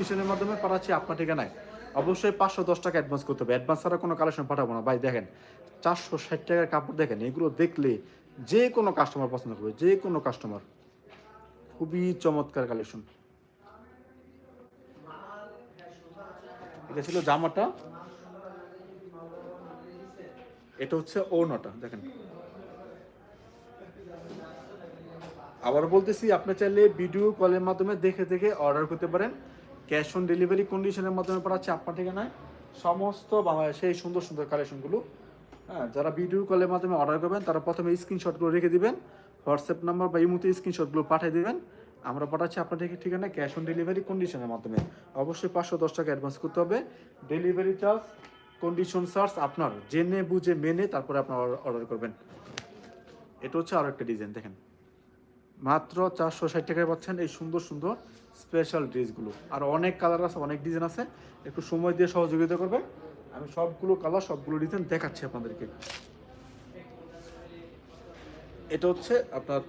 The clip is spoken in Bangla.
কন্ডিশনের মাধ্যমে পাঠাচ্ছি আপনার ঠিকানায়। অবশ্যই 510 টাকা অ্যাডভান্স করতে হবে। অ্যাডভান্স ছাড়া কোনো কালেকশন পাঠাবো না ভাই। দেখেন 460 টাকার কাপড় দেখেন, এগুলো দেখলে যে কোনো কাস্টমার পছন্দ করবে, যে কোনো কাস্টমার। খুবই চমৎকার কালেকশন। এটা ছিল জামাটা, এটা হচ্ছে ওড়নাটা দেখেন। আবার বলতেছি, আপনি চাইলে ভিডিও কলের মাধ্যমে দেখে দেখে অর্ডার করতে পারেন। ক্যাশ অন ডেলিভারি কন্ডিশনের মাধ্যমে পাঠাচ্ছি আপনার ঠিকানায় সমস্ত বাংলাদেশে এই সুন্দর সুন্দর কালেকশনগুলো। হ্যাঁ, যারা ভিডিও কলের মাধ্যমে অর্ডার করবেন তারা প্রথমে স্ক্রিনশটগুলো রেখে দিবেন, হোয়াটসঅ্যাপ নাম্বার বা ইমোতে স্ক্রিনশটগুলো পাঠিয়ে দিবেন। আমরা পাঠাচ্ছি আপনার ঠিকানায় ক্যাশ অন ডেলিভারি কন্ডিশনের মাধ্যমে। অবশ্যই 510 টাকা অ্যাডভান্স করতে হবে। ডেলিভারি চার্জ, কন্ডিশন চার্জ আপনার জেনে বুঝে মেনে তারপরে আপনার অর্ডার করবেন। এটা হচ্ছে আরও একটা ডিজাইন দেখেন, মাত্র 460 টাকায় পাচ্ছেন এই সুন্দর সুন্দর স্পেশাল ড্রেসগুলো। আর অনেক কালার আছে, অনেক ডিজাইন আছে, একটু সময় দিয়ে সহযোগিতা করবেন। আমি সবগুলো কালার, সবগুলো ডিজাইন দেখাচ্ছি আপনাদেরকে। এটা হচ্ছে আপনার